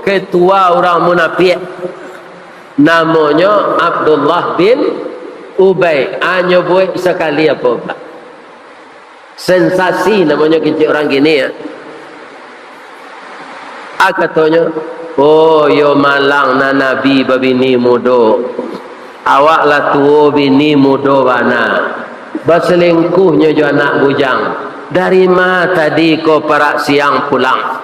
ketua orang munafik namanya Abdullah bin Ubay. Hanya buat sekali apa sensasi namanya kecil orang gini ya. Katanya, oh yo malang na nabi babini mudo, awak lah tuo bini mudo bana, berselingkuhnya jo anak bujang. Dari mana tadi kau parak siang pulang?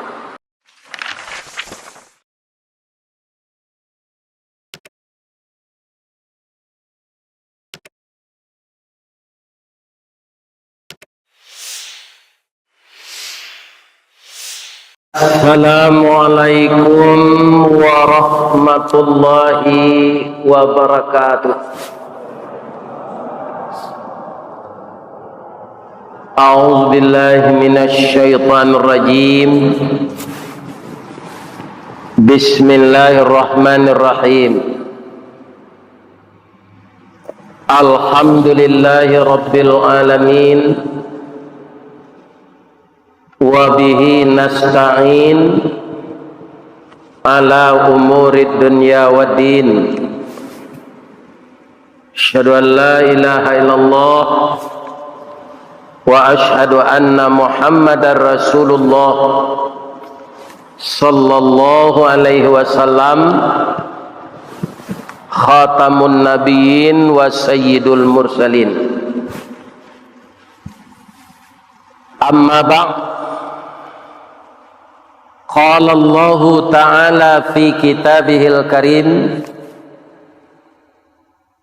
Assalamualaikum warahmatullahi wabarakatuh. A'udzu billahi minasy syaithanir rajim. Bismillahirrahmanirrahim. Alhamdulillahi rabbil alamin. Wa bihi nasta'in ala umurid dunya waddin. Asyhadu an la ilaha illallah wa asyhadu anna Muhammadar Rasulullah sallallahu alaihi wasallam, khatamun nabiyyin wa sayyidul mursalin. Amma ba'd. Qala Allah Ta'ala fi kitabihil karim,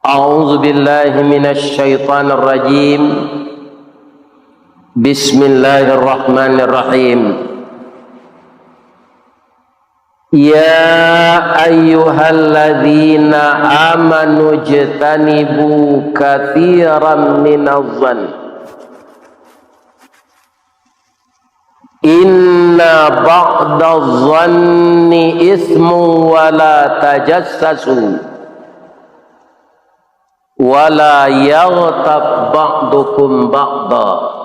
a'udzu billahi minasy syaithanir rajim. Bismillahirrahmanirrahim. Ya ayyuhalladzina amanu jtanibu katsiran minadh-dhann inna ba'dadh-dhanni ismu wa la tajassasu wa la yaghtab ba'dukum ba'da.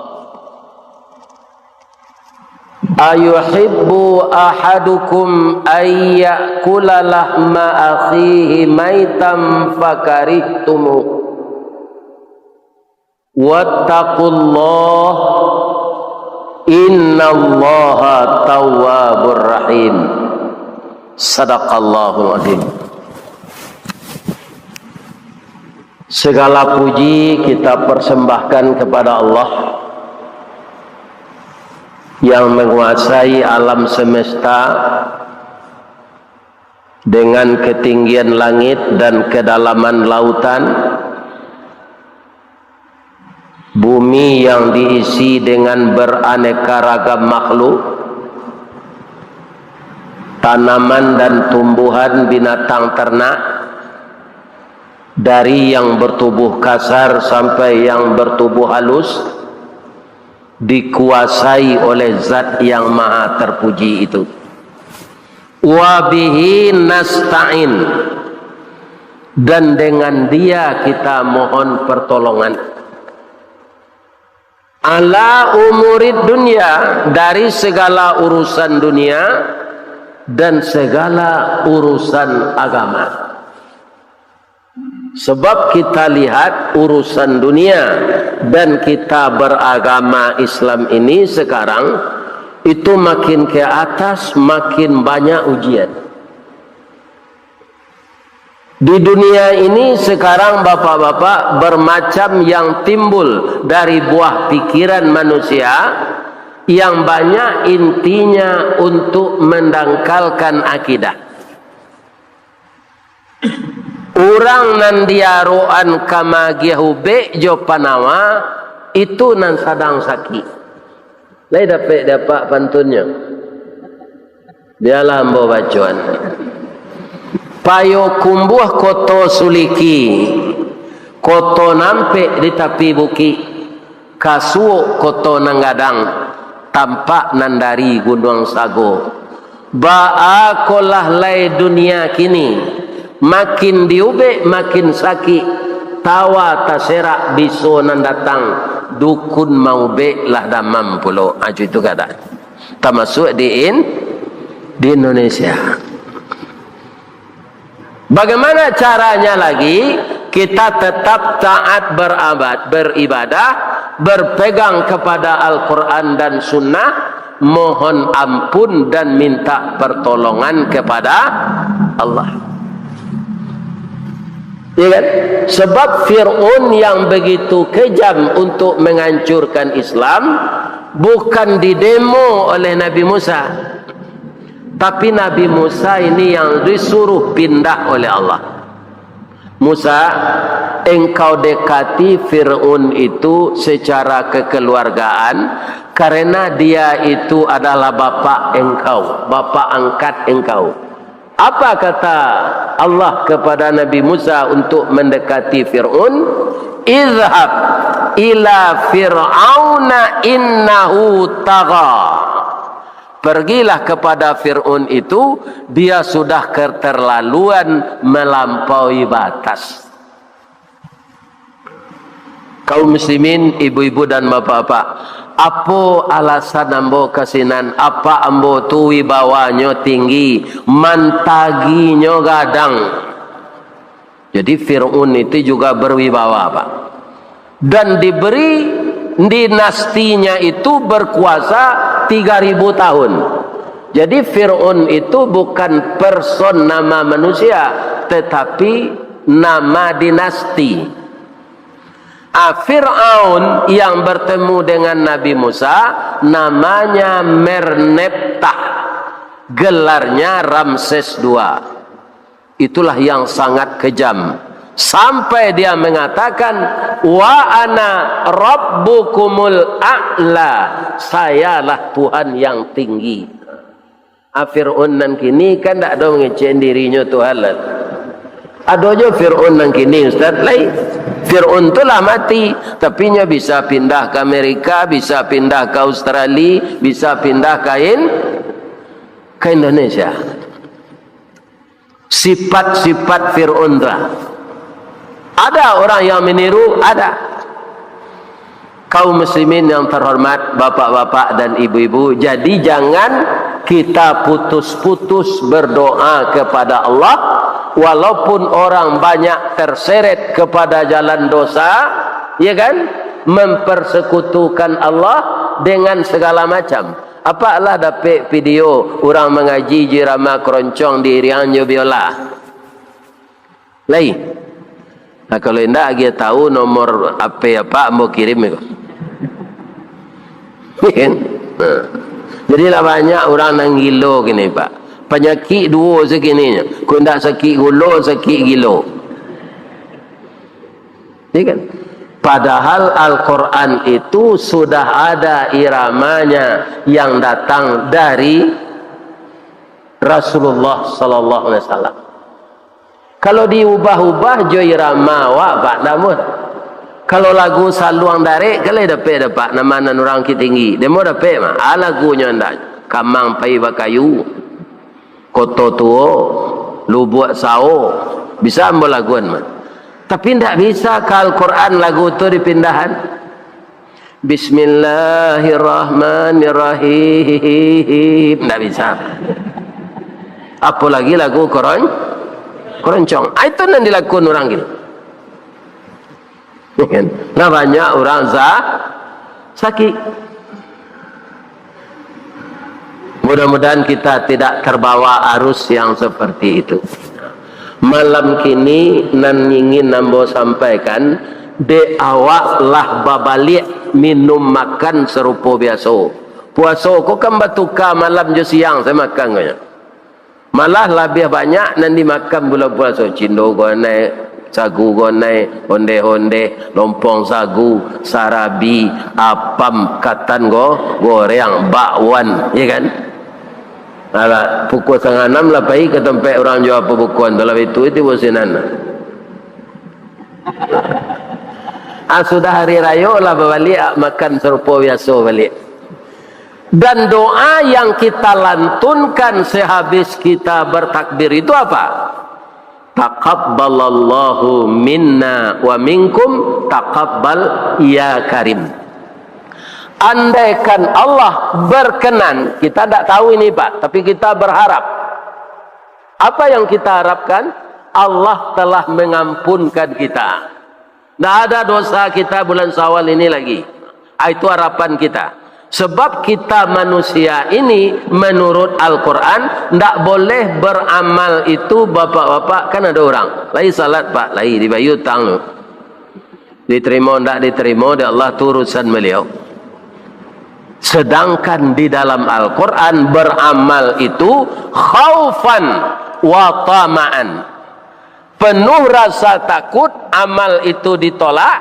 Ayuhibbu ahadukum ay ya'kula lahma akhihi maitan fakarihtumuh wattaqullah innallaha tawwabur rahim. Sadaqallahul azim. Segala puji kita persembahkan kepada Allah yang menguasai alam semesta dengan ketinggian langit dan kedalaman lautan, bumi yang diisi dengan beraneka ragam makhluk, tanaman dan tumbuhan binatang ternak, dari yang bertubuh kasar sampai yang bertubuh halus, dikuasai oleh zat yang maha terpuji itu. Wa bihi nasta'in, dan dengan dia kita mohon pertolongan. Ala umurid dunia, dari segala urusan dunia dan segala urusan agama. Sebab kita lihat urusan dunia dan kita beragama Islam ini sekarang itu makin ke atas, makin banyak ujian. Di dunia ini sekarang bapak-bapak, bermacam yang timbul dari buah pikiran manusia yang banyak intinya untuk mendangkalkan akidah. Orang nan diaroan kama giahube jo panawa itu nan sadang sakit. Lai dapat pantunnya. Dialah ambo bacuan. Payo kumbuh koto suliki, koto nampe di tepi buki, kasuo koto nanggadang, tampak nandari gunung sago. Ba'akolah lay dunia kini, makin diube makin sakit, tawa taserak biso nandatang, dukun mau be lah damam pulo. Aju itu kata. Termasuk di Indonesia. Bagaimana caranya lagi? Kita tetap taat beribadah, berpegang kepada Al-Quran dan Sunnah, mohon ampun dan minta pertolongan kepada Allah. Ya kan? Sebab Fir'aun yang begitu kejam untuk menghancurkan Islam bukan didemo oleh Nabi Musa, tapi Nabi Musa ini yang disuruh pindah oleh Allah. Musa, engkau dekati Fir'aun itu secara kekeluargaan karena dia itu adalah bapa engkau, bapa angkat engkau. Apa kata Allah kepada Nabi Musa untuk mendekati Fir'aun? Izhab ila fir'auna innahu tagha. Pergilah kepada Fir'aun itu, dia sudah keterlaluan melampaui batas. Kaum muslimin, ibu-ibu dan bapak-bapak, apa alasan ambo kasinan? Apa ambo tu wibawanya tinggi, mantaginya gadang. Jadi Fir'aun itu juga berwibawa, Pak. Dan diberi dinastinya itu berkuasa 3000 tahun. Jadi Fir'aun itu bukan person, nama manusia, tetapi nama dinasti. Fir'aun yang bertemu dengan Nabi Musa namanya Merneptah, gelarnya Ramses II. Itulah yang sangat kejam. Sampai dia mengatakan, wa ana rabbukumul a'la, sayalah Tuhan yang tinggi. Fir'aun nan kini kan tak ada mengecek dirinya Tuhan lah. Ada aja Fir'aun nan kini Ustaz lain. Fir'aun tu lah mati, tapi nya bisa pindah ke Amerika, bisa pindah ke Australia, bisa pindah ke Indonesia. Sifat-sifat Fir'aun lah. Ada orang yang meniru, ada. Kaum muslimin yang terhormat, bapak-bapak dan ibu-ibu, jadi jangan kita putus-putus berdoa kepada Allah, walaupun orang banyak terseret kepada jalan dosa, ya kan, mempersekutukan Allah dengan segala macam. Apa Allah dapat video orang mengaji jirama keroncong di Rianjo Biola lain. Nah, kalau tidak dia tahu nomor apa mau kirim itu. Jadi lah banyak orang nang gilo gini, Pak. Penyakit dua segininya. Kau tidak sakit gula, sakit gilo. Ya kan? Padahal Al-Quran itu sudah ada iramanya yang datang dari Rasulullah sallallahu alaihi wasallam. Kalau diubah-ubah jo irama wa pak namun. Kalau lagu saluang darik kalau dapat nama orang tinggi. Demo dapat mah. Lagunya ndak. Kamang pai bakayu. Koto tuo, lubuak sao. Bisa ambil laguan mah. Tapi ndak bisa ke Al-Quran lagu tu dipindahan. Bismillahirrahmanirrahim. Ndak bisa. Apalagi lagu keroncong. Itu yang dilakukan orang gitu. Nah banyak orang sakit. Mudah-mudahan kita tidak terbawa arus yang seperti itu. Malam kini nan ingin nambo sampaikan, de awak lah babalik minum makan serupa biasa. Puasa kau kan batuka malam je siang saya makan kau. Malah lebih banyak nanti makan bulan puasa. Cindo gonai, sagu gonai, honde-honde, lompong sagu, sarabi, apam, katan goreng, bakwan, ya kan? Alah, pukul 5:30 lah pergi ke tempat orang jual pembukuan. Dalam itu bosanan. Sudah hari raya lah balik makan serupa biasa balik. Dan doa yang kita lantunkan sehabis kita bertakbir itu apa? Taqabbalallahu minna wa minkum taqabbal ya karim. Andaikan Allah berkenan, kita tidak tahu ini Pak, tapi kita berharap. Apa yang kita harapkan? Allah telah mengampunkan kita. Tidak ada dosa kita bulan Syawal ini lagi. Itu harapan kita. Sebab kita manusia ini menurut Al-Quran tidak boleh beramal itu bapak-bapak. Kan ada orang lagi salat pak, lagi dibayu tang diterima tidak diterima dari Allah tu urusan beliau. Sedangkan di dalam Al-Quran beramal itu khaufan wa tama'an, penuh rasa takut amal itu ditolak,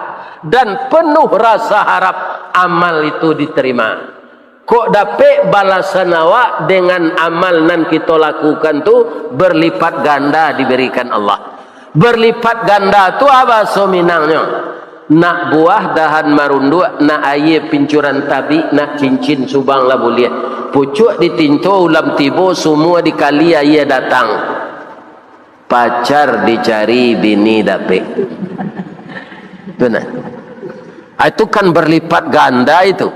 dan penuh rasa harap amal itu diterima. Kok dapat balasan awak dengan amal nan kita lakukan tu berlipat ganda diberikan Allah. Berlipat ganda tu apa so minangnya? Nak buah dahan marundu, nak air pincuran tabi, nak cincin subang lah boleh. Pucuk ditinto ulam tibo, semua dikali air datang. Pacar dicari, bini dapet. Benar. Itu kan berlipat ganda itu.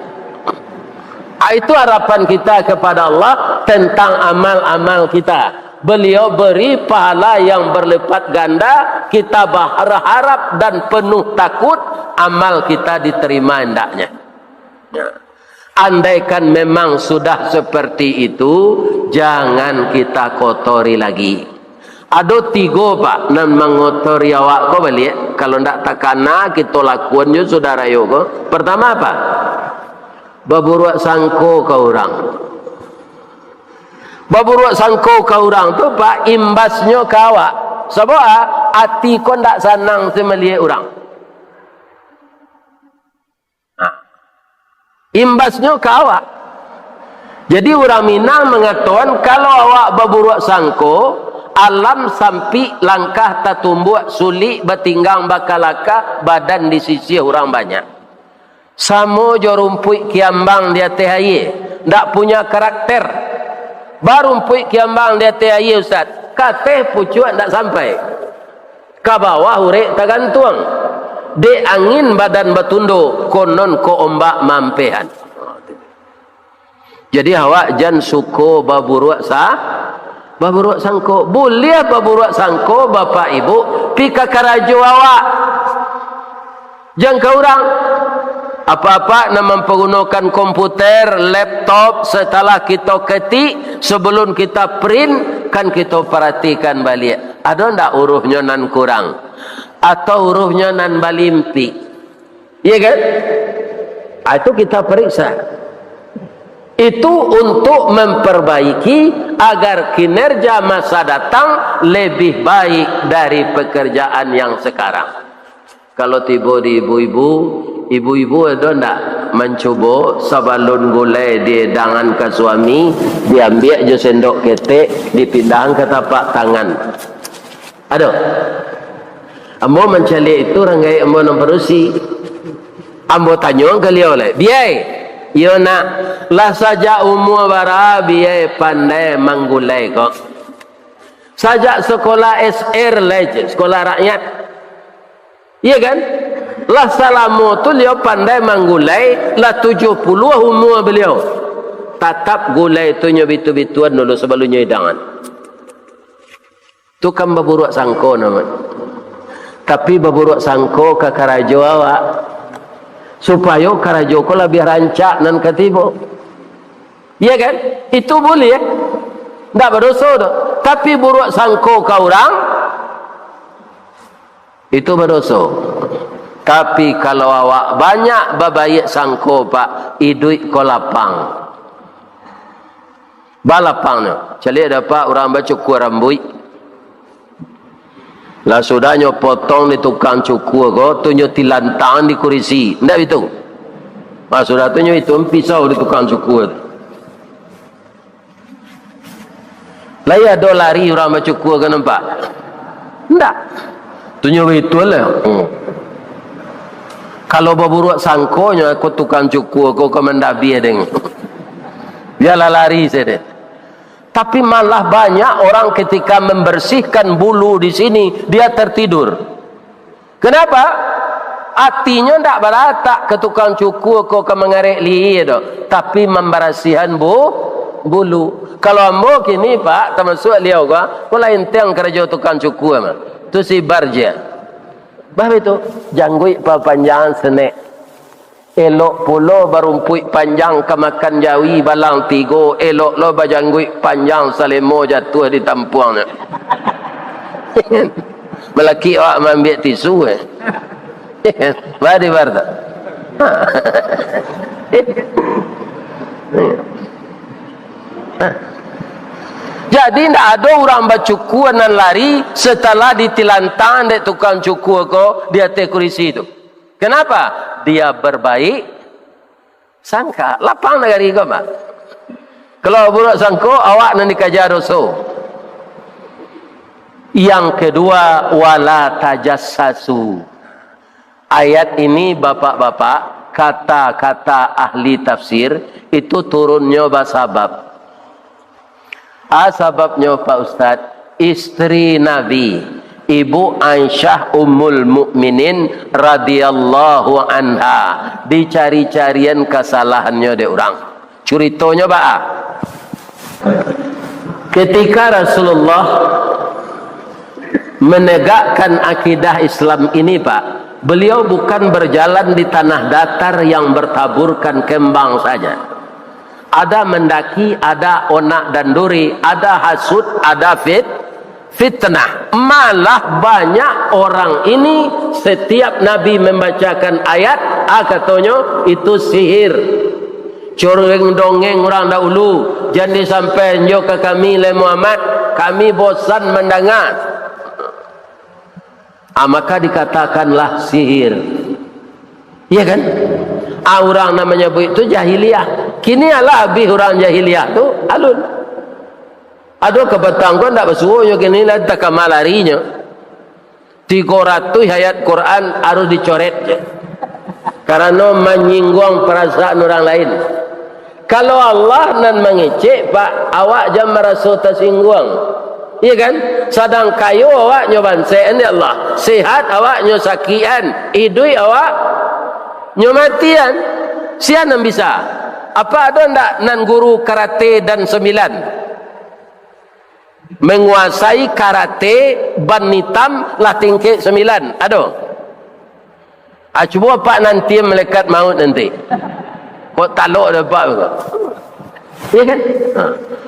Itu harapan kita kepada Allah tentang amal-amal kita. Beliau beri pahala yang berlipat ganda. Kita berharap dan penuh takut amal kita diterima hendaknya. Andaikan memang sudah seperti itu, jangan kita kotori lagi. Ada tiga pak nan mengotori awak kau balik. Kalau ndak takana kita lakukan je saudara yo ko. Pertama apa? Baburuak sangko ke orang. Baburuak sangko ke orang tu pak imbasnya ke awak. Sebab hati kau ndak senang semelihat orang. Imbasnya ke awak. Jadi orang Minang mengatakan kalau awak baburuak sangko, alam sampai langkah tak tumbuh sulit bertinggang bakalaka badan di sisi orang banyak. Samo jo rumput kiambang di atas air, ndak punya karakter. Baru rumput kiambang di atas air ustaz, kate pucuk ndak sampai. Ke bawah urek tak gantung. De angin badan bertunduk, konon ko ombak mampehan. Jadi awak jan suko baburuak baburuak sangko. Boleh baburuak sangko bapak ibu pika karajo awak. Jangan ke orang. Apa-apa nak mempergunakan komputer, laptop, setelah kita ketik, sebelum kita print, kan kita perhatikan balik. Ada ndak hurufnya nan kurang? Atau hurufnya nan balimpi? Iya kan? Itu kita periksa. Itu untuk memperbaiki agar kinerja masa datang lebih baik dari pekerjaan yang sekarang. Kalau tiba di ibu-ibu ada ndak mencoba sabalun gulai di dangan ke suami, diambil je sendok ketek, dipindahkan ke tapak tangan. Ada? Ambo mencari itu rangai ambo nomperusi. Ambo tanya ke dia oleh, biai. Yo nak lah saja umur bara biai pandai manggulai kok. Sajak sekolah SR lej, sekolah rakyat. Iya kan? Lah salamu tu dia pandai manggulai, lah 70 umur beliau. Tatap gulai tu nyobitu-bituan dulu sebelumnya hidangan. Tu kan baburuak sangko nama. Tapi baburuak sangko ke karajo awak. Supaya karajo ko lebih rancak nan ketibo. Iya kan? Itu boleh ya? Tak berdosa tu. Tapi buruak sangko ke orang, itu berdosa. Tapi kalau awak banyak babayik sangko pak, iduit ko lapang. Balapangnya. Calik dapat orang baca kuah rambut. Lah sudahnya potong di tukang cukur ko, tunjuk tilantang di kurisi. Tidak itu. Sudah tunjuk itu pisau di tukang cukur. Lah ya ada lari orang baca cukur ke nampak? Tidak. Tunjuk itu lah. Kalau baburuak sangkonya aku tukang cukur ko kemendabi deng. Biarlah lari saja. Tapi malah banyak orang ketika membersihkan bulu di sini dia tertidur. Kenapa? Hatinya tidak beratak ke tukang cukur ko ke mengarek li do, tapi membersihan bulu. Kalau ambo kini Pak, termasuk liau gua lain tiang kerja tukang cukur mah. Tu si barja. Bah itu janggui pa panjang senek. Elok pulo barumpui panjang kemakan jawi balang tigo. Elok lo bajanggui panjang salemo jatuh di tampuangnya. Melaki awak ambil tisu Badi barta. Jadi tidak ada orang bercukur dan lari setelah ditilantang dek tukang cukur ko dia kurisi itu. Kenapa? Dia berbaik sangka. Lapang negari ko mak. Kalau buruk sangko awak nanti kajar dosa. Yang kedua, wala tajassasu. Ayat ini bapak-bapak, kata-kata ahli tafsir itu turunnya basabab. Sebabnya Pak Ustaz, istri Nabi, Ibu Aisyah Ummul Mukminin radhiyallahu anha, dicari-carian kesalahannya de orang. Ceritanya Pak. Ketika Rasulullah menegakkan akidah Islam ini Pak, beliau bukan berjalan di tanah datar yang bertaburkan kembang saja. Ada mendaki, ada onak dan duri, ada hasud, ada fitnah. Malah banyak orang ini setiap Nabi membacakan ayat, katanya itu sihir. Coreng dongeng orang dahulu, jangan sampai nyo ke kami le Muhammad, kami bosan mendengar. Maka dikatakanlah sihir. Iya kan? Orang namanya itu jahiliyah. Kini ala habis orang jahiliyah tu alun. Ada kebatang ko ndak bersuruhnya kini lah tak kamalarinya. 300 ayat Quran harus dicoret. Karena menyinggung perasaan orang lain. Kalau Allah nan mengecek Pak, awak jangan merasa tersinggung. Iya kan? Sadang kayu awak nyoban sehan ya Allah. Sehat awak nyo sakian. Idui awak nyo matian. Sian yang bisa. Apa ada ndak nan guru karate dan 9? Menguasai karate ban hitam lah tingkit 9. Ada? Cuba Pak nanti melekat maut nanti. Kok taluk dah Pak. Ya kan?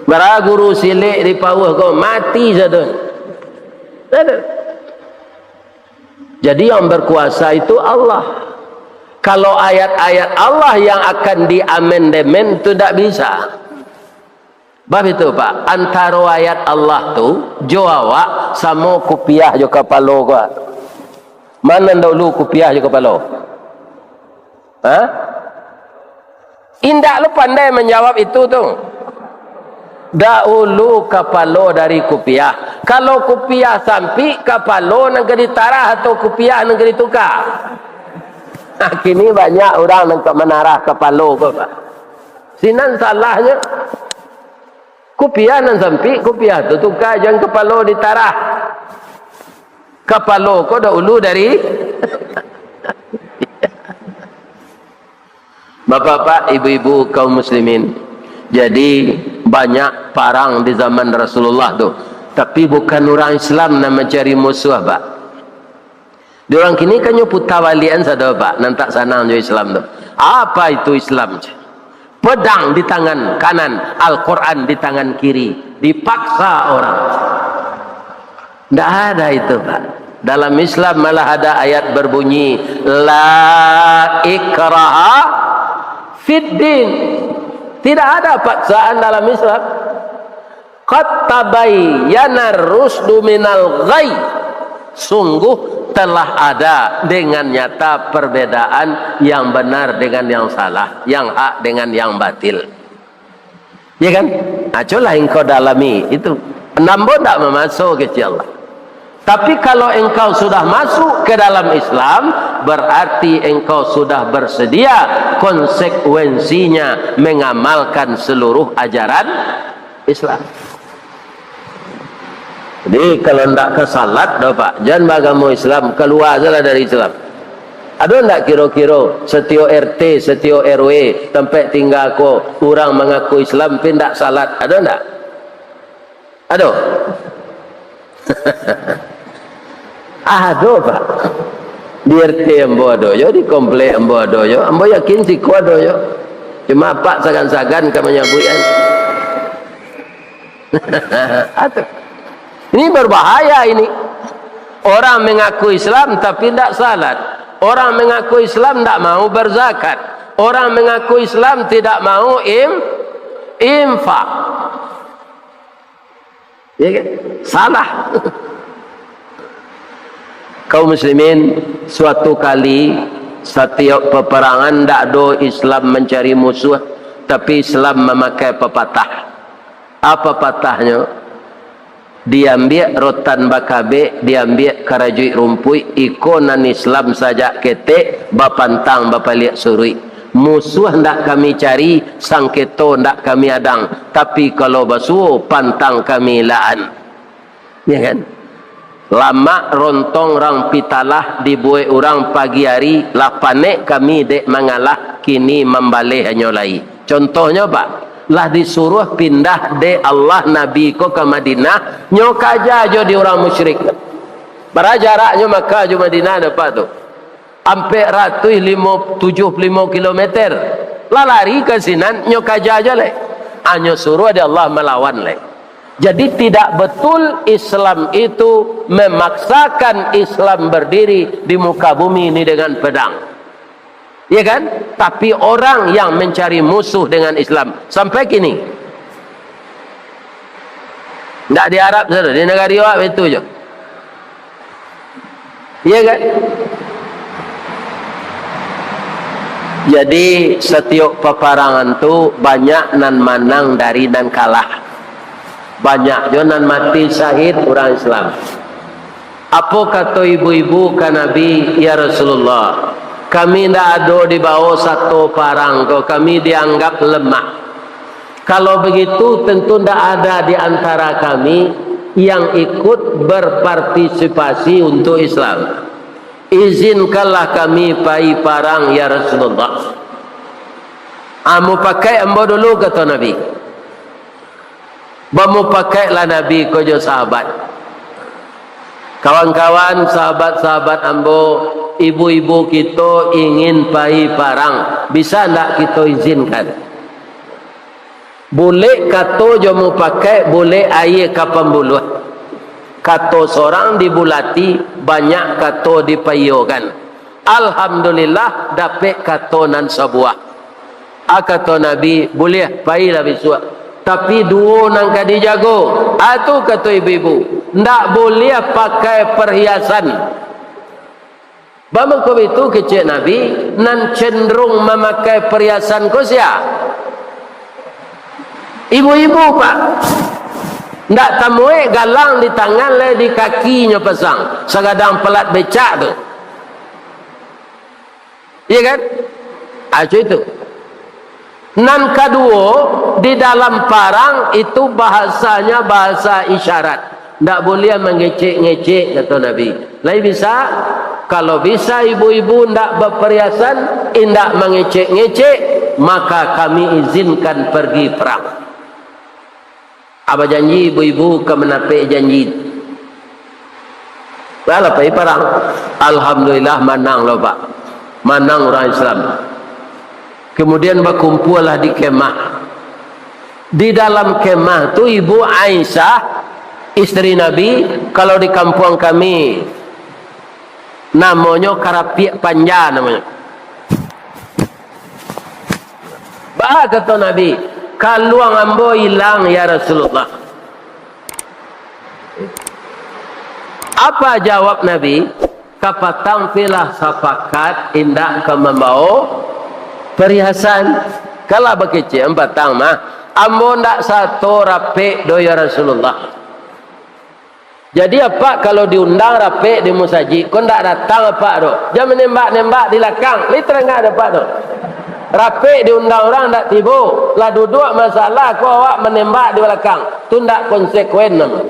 Bara guru silik di pawah kau mati saja. Jadi yang berkuasa itu Allah. Kalau ayat-ayat Allah yang akan diamandemen itu tidak bisa. Bab itu Pak, antara ayat Allah tu jawab sama kupiah jo kapalo kau. Mana dulu kupiah jo kapalo? Indak lu pandai menjawab itu tu. Dahulu kapalo dari kupiah. Kalau kupiah sampai kapalo nak ditarah atau kupiah nak ditukar. Nah, kini banyak orang nak menarah kapalo ko Pak. Sinan salahnya. Kupiah nan sampai kupiah tu tukar jangan kapalo ditarah. Kapalo ko dahulu dari Bapak-bapak, ibu-ibu kaum muslimin. Jadi banyak parang di zaman Rasulullah tu. Tapi bukan orang Islam nak mencari musuh Pak. Diorang kini kan putawalian sada Pak. Nantak sanang jo Islam tu. Apa itu Islam? Pedang di tangan kanan, Al-Quran di tangan kiri. Dipaksa orang. Tidak ada itu Pak. Dalam Islam malah ada ayat berbunyi la ikraha fiddin. Tidak ada paksaan dalam Islam. Qad tabayyana rusdu minal ghai. Sungguh telah ada dengan nyata perbedaan yang benar dengan yang salah, yang hak dengan yang batil. Ya kan? Aculah engkau dalami itu. Nambah tak memasuk ke Allah. Tapi kalau engkau sudah masuk ke dalam Islam, berarti engkau sudah bersedia konsekuensinya mengamalkan seluruh ajaran Islam. Jadi kalau tidak ke salat, Pak, jangan beragama Islam, keluar saja dari Islam. Ada ndak kira-kira setiap RT, setiap RW tempat tinggal ko orang mengaku Islam pindah salat? Ada ndak? Ada. Ada Pak. Di RT ambo ada yo, di komplek ambo ada yo. Ambo yakin si ko ada yo. Cuma Pak sagan-sagan kamu nyabuyan. Ini berbahaya ini. Orang mengaku Islam tapi tidak salat. Orang mengaku Islam tidak mau berzakat. Orang mengaku Islam tidak mau infak. Ya kan? Salah. Kaum muslimin, suatu kali setiap peperangan tidak ada Islam mencari musuh, tapi Islam memakai pepatah. Apa patahnya? Diambil rotan bakabe, diambil karajuit rumpui, ikonan Islam saja ketek, bapantang bapaliak surui. Musuh ndak kami cari, sangketo ndak kami adang, tapi kalau basuh pantang kami laan. Ya kan? Lama rontong rang pitalah dibuai orang pagi hari, lah panek kami dek mengalah, kini membalih nyolai. Contohnya Pak, lah disuruh pindah de Allah Nabi ko ke Madinah, nyokaja jo di orang musyrik. Bara jaraknya Makkah jo Madinah dapat tu. Sampai 75 kilometer. Lah lari ke sinan nyokaja aja le. Anyo suruh de Allah melawan le. Jadi tidak betul Islam itu memaksakan Islam berdiri di muka bumi ini dengan pedang. Ya kan? Tapi orang yang mencari musuh dengan Islam sampai kini. Tidak di Arab sana, di negara Arab itu je. Ya kan? Jadi setiap peperangan tu banyak nan menang dari nan kalah. Banyak je nan mati syahid orang Islam. Apa kata ibu-ibu ke Nabi, ya Rasulullah? Kami tidak ada di bawah satu parang, kami dianggap lemah. Kalau begitu tentu tidak ada di antara kami yang ikut berpartisipasi untuk Islam. Izinkanlah kami pai parang ya Rasulullah. Amu pakai ambo dulu kata Nabi. Bamu pakailah Nabi kojo sahabat. Kawan-kawan, sahabat-sahabat ambo, ibu-ibu kita ingin pai parang, bisa tak kita izinkan? Boleh kata jamu pakai, boleh air kapan buluh. Kata seorang dibulati, banyak kata dipayokan. Alhamdulillah dapat kata nan sebuah. Kata Nabi, boleh pai lah besok. Tapi dua nang kadi jago. Itu kata ibu-ibu, ndak boleh pakai perhiasan. Bama ko itu kecik Nabi nan cenderung memakai perhiasan ko sia. Ibu-ibu Pak. Ndak tamue galang di tangan le di kakinya pasang. Sagadang pelat becak tu. Iya kan? Aja itu. Nan kedua, di dalam parang itu bahasanya bahasa isyarat. Tidak boleh mengecek-ngecek kata Nabi. Lain bisa, kalau bisa ibu-ibu tidak berperhiasan, tidak mengecek-ngecek, maka kami izinkan pergi perang. Apa janji ibu-ibu ke menapik janji? Walau pergi perang, alhamdulillah menang loh Pak. Menang orang Islam. Kemudian berkumpullah di kemah. Di dalam kemah tu Ibu Aisyah, istri Nabi, kalau di kampung kami namanya karapiak panja namanya. Bah kata Nabi, kalau ambo hilang ya Rasulullah. Apa jawab Nabi? Kapatang pilah sapakat indak ke membawa perhiasan. Kalau bekecik empatang mah ambo ndak satu rapi do ya Rasulullah. Jadi apa kalau diundang rapi di musaji, kau ndak datang apa do? Jangan menembak-nembak di belakang. Liter enggak ada apa do? Rapi diundang orang ndak tiba, lah duduk masalah kau awak menembak di belakang. Tu ndak konsekuen nama.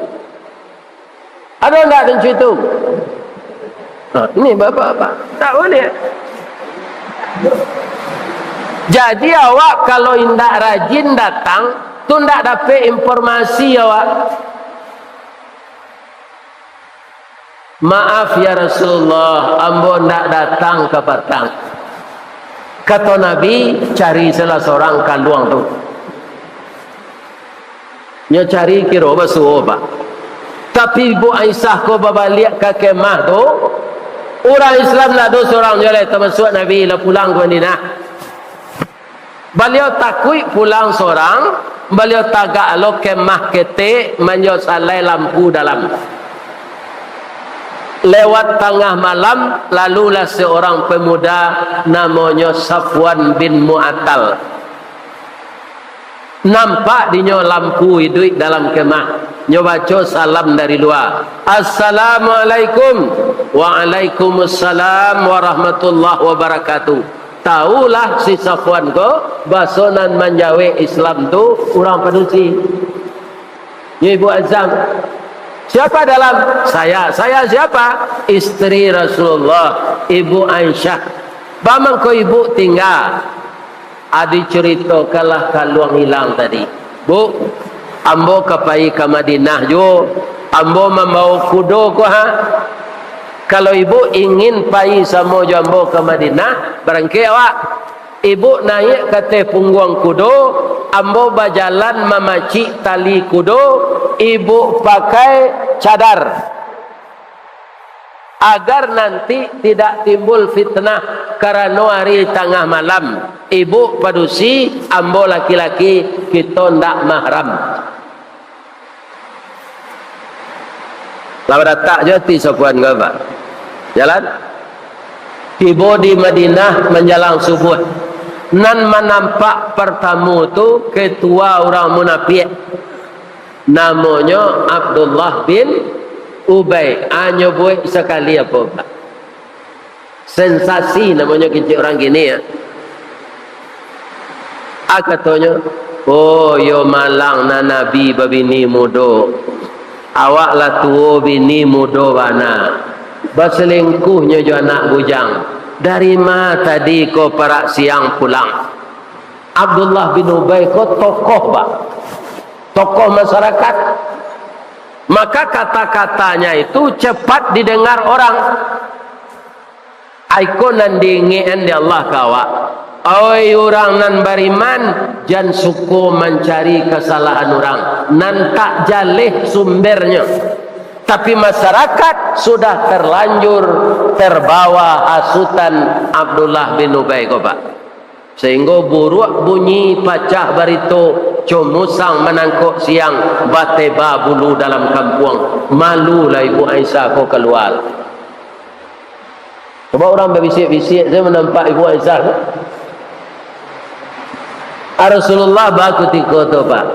Ada ndak dengan itu? Ini bapak-bapak tak boleh. Jadi awak kalau indak rajin datang tu ndak dapat informasi awak. Maaf ya Rasulullah, ambo ndak datang ke petang. Kata Nabi, cari salah seorang kaluang tu. Nya cari kira basuh pak. Tapi Ibu Aisyah ko babalik ke kemah tu, orang Islam nak do seorang je lah termasuk Nabi lah pulang ke Madinah. Beliau takui pulang seorang, beliau tagak lo kemah ketik manjo salai lampu dalam. Lewat tengah malam, lalulah seorang pemuda namanya Safwan bin Mu'attal. Nampak dinyo lampu hidup dalam kemah. Nyo baca salam dari luar. Assalamualaikum. Waalaikumsalam warahmatullahi wabarakatuh. Taulah si Safwan ko basonan manjawe Islam tu orang Padusi. Nyo Ibu Azam. Siapa dalam? Saya siapa? Istri Rasulullah, Ibu Aisyah. Bamang ko ibu tinggal. Adi cerita kalah kaluang hilang tadi. Bu, ambo kapai ke Madinah jo. Ambo membawa kudo ko ha. Kalau ibu ingin pai sama jo ambo ke Madinah, barangkali awak ibu naik ke punggung kudo, ambo berjalan memaci tali kudo, ibu pakai cadar agar nanti tidak timbul fitnah karena hari tengah malam. Ibu Padusi, ambo laki-laki kita ndak mahram. Lawan datang je ti Safwan ke apa? Jalan. Tiba di Madinah menjelang subuh. Nan menampak pertama tu ketua orang munafik. Namanya Abdullah bin Ubay. Hanya buat sekali apa Pak? Sensasi namanya kecil orang gini ya. Katanya, oh yo malang na nabi babini mudo. Awak lah tuo bini mudo bana. Berselingkuhnya jo anak bujang. Dari mana tadi kau parak siang pulang? Abdullah bin Ubay kau tokoh Pak. Tokoh masyarakat. Maka kata-katanya itu cepat didengar orang. Aiko nan diingin di Allah kawak. Oi orang nan bariman, jangan suku mencari kesalahan orang. Nan tak jalih sumbernya. Tapi masyarakat sudah terlanjur terbawa hasutan Abdullah bin Ubay ko Pak. Sehingga buruk bunyi pacah barito, comusang menangkuk siang, bateba bulu dalam kampung. Malulah Ibu Aisyah ko keluar. Coba orang berbisik-bisik, saya menampak Ibu Aisyah. Rasulullah baku tiko tu Pak.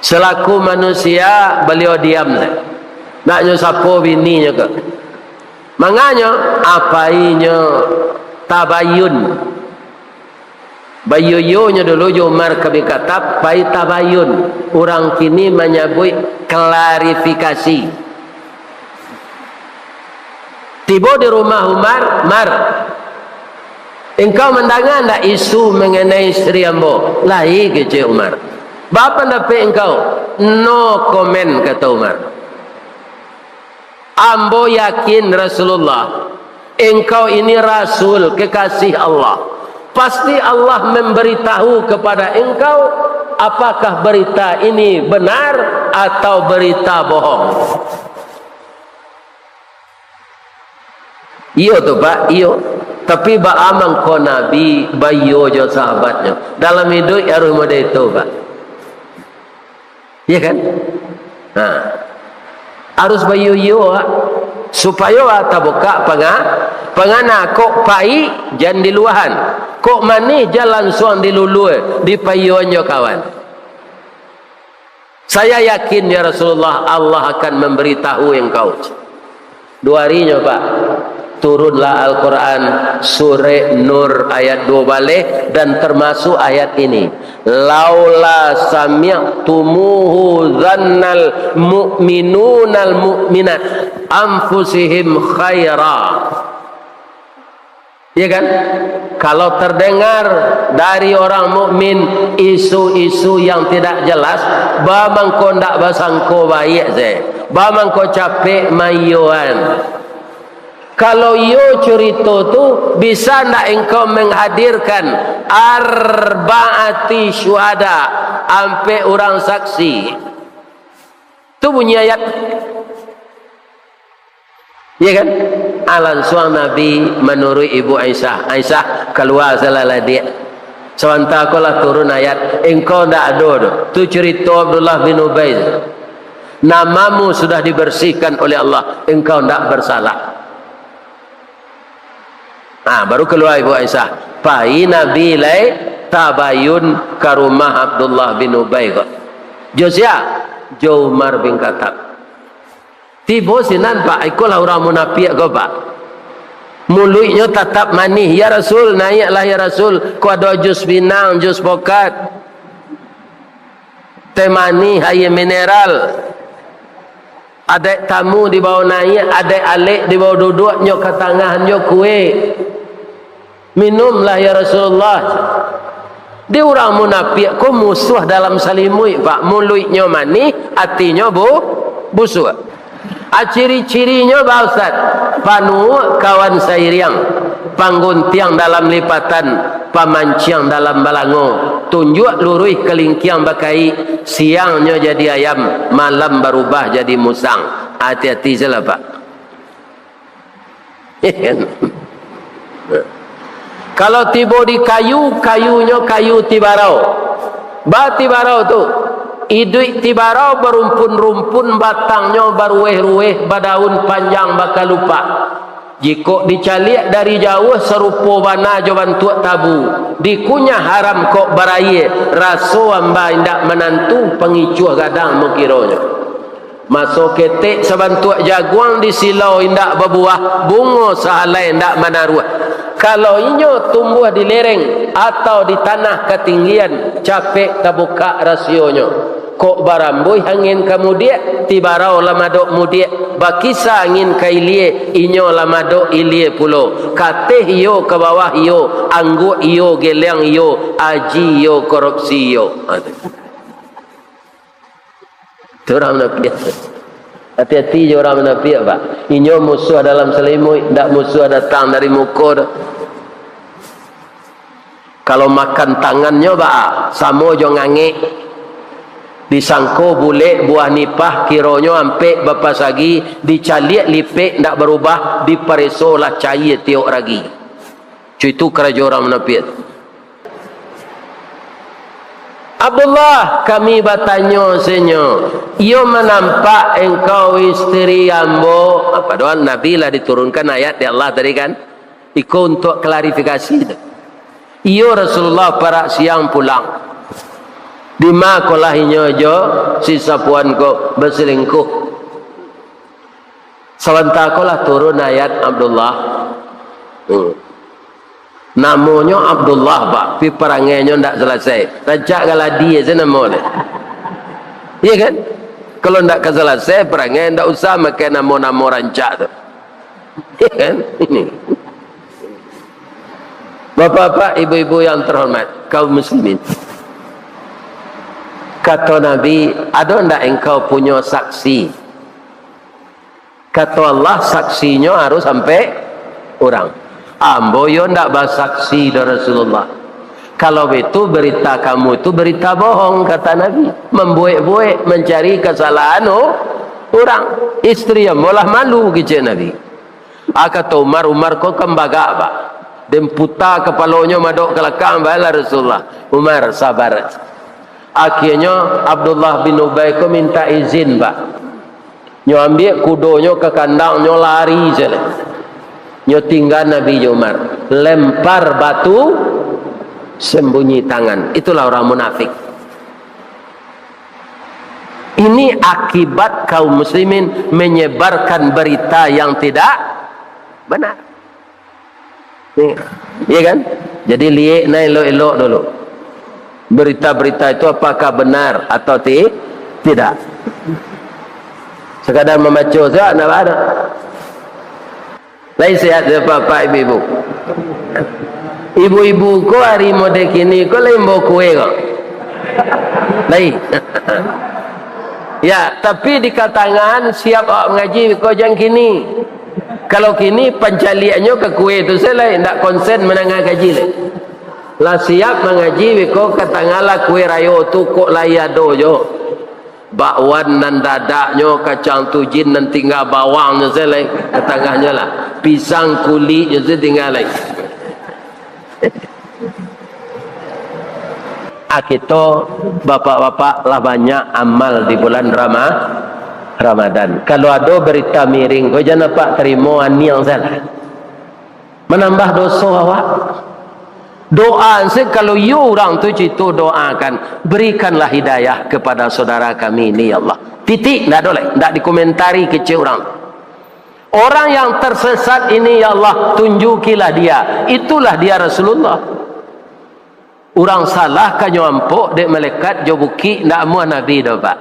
Selaku manusia beliau diam lah. Naknya siapa bininya ke? Manganya apainya tabayun. Bayuyunya dulu Umar kami kata pai tabayun. Orang kini menyebut klarifikasi. Tiba di rumah Umar, Mar, engkau mendengar tak isu mengenai istri ambo? Lahi kecil Umar. Bapa dapat engkau? No comment kata Umar. Ambo yakin Rasulullah, engkau ini Rasul kekasih Allah. Pasti Allah memberitahu kepada engkau apakah berita ini benar atau berita bohong. Iyo tu Pak, iyo. Tapi ba amang ko Nabi bayo jo sahabatnya. Dalam hidup harus model itu Pak. Iya kan? Nah, harus bayo yo supaya tak buka pengana kok pai jangan di luahan. Kok manis jalan suang di lulu di payuannya kawan. Saya yakin ya Rasulullah Allah akan memberitahu engkau. 2 harinya Pak. turunlah Al-Quran surah Nur ayat 2 balik, dan termasuk ayat ini, laula sami'tumuhu dhannal mu'minunal mu'minat anfusihim khaira. Ya kan? Kalau terdengar dari orang mukmin isu-isu yang tidak jelas, bamang ko ndak basangko baik ze, bamang ko capek mayuan. Kalau yo cerita tu bisa ndak engkau menghadirkan arba'ati syuhada, ampe orang saksi. Tu bunyi ayat. Ya kan? Alan suang Nabi menurut ibu Aisyah. Aisyah keluar salah dia. Sementara lah turun ayat, engkau ndak ada. Tu cerita Abdullah bin Ubay. Namamu sudah dibersihkan oleh Allah, engkau ndak bersalah. Nah, baru keluar ibu Aisyah. Pai Nabi lai tabayun ke rumah Abdullah bin Ubay. Josia, Jo Umar bin Khattab. Tiba sinan pak, ikulah orang munafik kau pak. Mulutnya tetap manis. Ya Rasul, naiklah ya Rasul. Kau ada jus binang, jus pokat, teh manis, air mineral. Ada tamu di bawah naik, ada alik di bawah duduk, nyok ke tengah, nyok kue. Minumlah ya Rasulullah. Dia orang munafik, kau musuh dalam salimui pak. Mulutnya manis, hatinya busuk. Ciri-cirinya Pak Ustaz, panu kawan sairiang, pangguntiang dalam lipatan, pamanciang dalam balango, tunjuk lurui kelingkiang bakai, siangnya jadi ayam, malam berubah jadi musang. Hati-hati salah Pak. Kalau tiba di kayu, kayunya kayu tibarau. Tibarau tu idui tibarau berumpun-rumpun, batangnya berrueh-rueh, berdaun panjang bakal lupa. Jika dicaliak dari jauh serupa bana jawan tuak tabu, dikunyah haram kok beraye, raso amba indak menantu pengicuh gadang mengkironya. Masuk ketek sebantuak jaguang di silau indak berbuah, bunga sahalai indak menaruh. Kalau inyo tumbuh di lereng atau di tanah ketinggian, capek terbuka rasionya. Kok barambui angin kemudian tibarau lamadok mudiak, bakisa angin kailie inyo lamadok ilie pulo, kateh iyo ke bawah iyo, anggu iyo geleng iyo, aji iyo korupsi iyo. Itu orang menafik. Hati-hati je orang menafik pak. Inyo musuh dalam selimut, tak musuh datang dari mukur. Kalau makan tangannya pak, samo jo ngangek. Disangko boleh buah nipah kironyo ampe bapas lagi, dicaliak lipek ndak berubah, diparesolah cair tiok lagi. Itu kerja orang menafik. Abdullah, kami bertanya senyo, ia menampak engkau isteri ambo. Apa doang Nabi lah diturunkan ayat di Allah tadi kan? Iko untuk klarifikasi. Ia Rasulullah para siang pulang. Di makolah inyojo sisa puan ko berselingkuh. Sebentar kolah turun ayat Abdullah. Namanya Abdullah pak, pi perangainya ndak selesai. Rancak kalau dia je nama dia. Iya kan? Kalau ndak selesai perangai ndak usah makai nama-nama rancak tu. Iya kan? Ini. Bapak-bapak, ibu-ibu yang terhormat, kaum muslimin. Kata Nabi, ada ndak engkau punya saksi? Kata Allah, saksinya harus sampai orang. Ambo yo ndak bersaksi dari Rasulullah. Kalau itu berita kamu itu berita bohong, kata Nabi. Membuat-buat, mencari kesalahan orang. Istri yang malah malu gitu Nabi. Kata Umar kau kembaga apa? Dan putar kepalanya madok ke belakang bala Rasulullah. Umar sabar. Akhirnya Abdullah bin Ubay ko minta izin pak. Nyo ambil kudonya ke kandang, nyo lari je. Nyo tinggal Nabi Umar. Lempar batu, sembunyi tangan. Itulah orang munafik. Ini akibat kaum muslimin menyebarkan berita yang tidak benar. Iya kan? Jadi lihat na elok-elok dulu. Berita-berita itu apakah benar atau tidak? Sekadar membaca saja nak ada. Lain sihat bapak ibu-ibu. Ibu-ibu ko hari mode kini ko lain bawa kue ko. Lain. Ya, tapi dikatakan siap mengaji ko jangan kini. Kalau kini pencaliannya ke kue itu saya lain, tak konsen menangah gaji lain. Lah siap mengaji ko katangala kue rayo tu kok layado jo. Bakwan nan dadaknya kacang tujin nan tinggal bawangnya saya lain katangahnya lah. Pisang kulitnya saya tinggal lain. Kita bapak-bapak lah banyak amal di bulan Ramadan. Kalau ada berita miring, kau jangan pak terima ani yang salah. Menambah dosa awak. Doa sih kalau you orang tu citu doakan, berikanlah hidayah kepada saudara kami ini ya Allah. Titik, tidak boleh, tidak dikomentari kecil orang. Orang yang tersesat ini ya Allah, tunjukilah dia. Itulah dia Rasulullah. Orang salah kan nyampuk dek malaikat jo buki ndak muah nabi dah pak.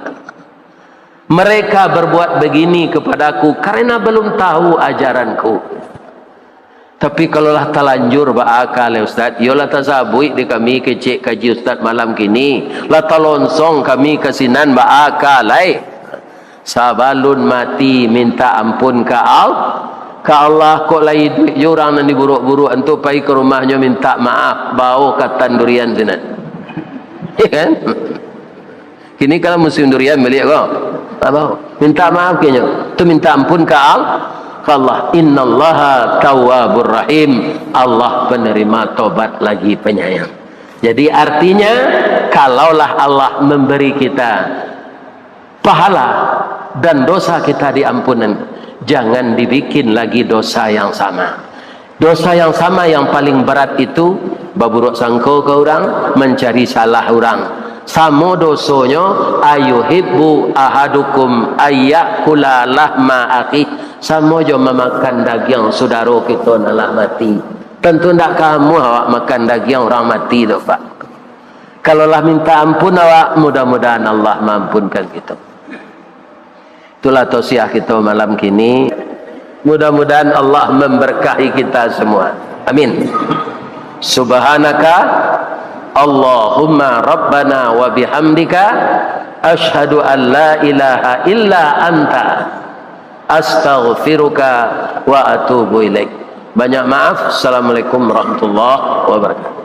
Mereka berbuat begini kepadaku karena belum tahu ajaranku. Tapi kalaulah terlanjur berakal ya Ustaz, yolah tasabui di kami kecik kaji Ustaz malam kini, lah talonsong kami kesinan berakal sabalun mati minta ampun ke Allah kok lain duit orang nan diburuk-buruk antu pai ke rumahnya minta maaf bau katan durian sinan. Ya kan? Kini kalau musim durian beli kok. Tak bau. Minta maaf kayaknya. Tu minta ampun ke Allah. Innallaha tawwabur rahim. Allah penerima tobat lagi penyayang. Jadi artinya kalaulah Allah memberi kita pahala dan dosa kita diampunan, jangan dibikin lagi dosa yang sama. Dosa yang sama yang paling berat itu baburuk sangko ke orang, mencari salah orang. Samo dosonya ayuhibbu ahadukum ayyakula lahma akhi. Samo jo memakan daging saudara kita nak mati. Tentu ndak kamu awak makan daging orang mati tu Pak. Kalaulah minta ampun awak, mudah-mudahan Allah mampunkan kita. Itulah tausiah kita malam kini. Mudah-mudahan Allah memberkahi kita semua. Amin. Subhanaka Allahumma rabbana wa bihamdika ashhadu an la ilaha illa anta astaghfiruka wa atubu ilaik. Banyak maaf. Assalamualaikum warahmatullahi wabarakatuh.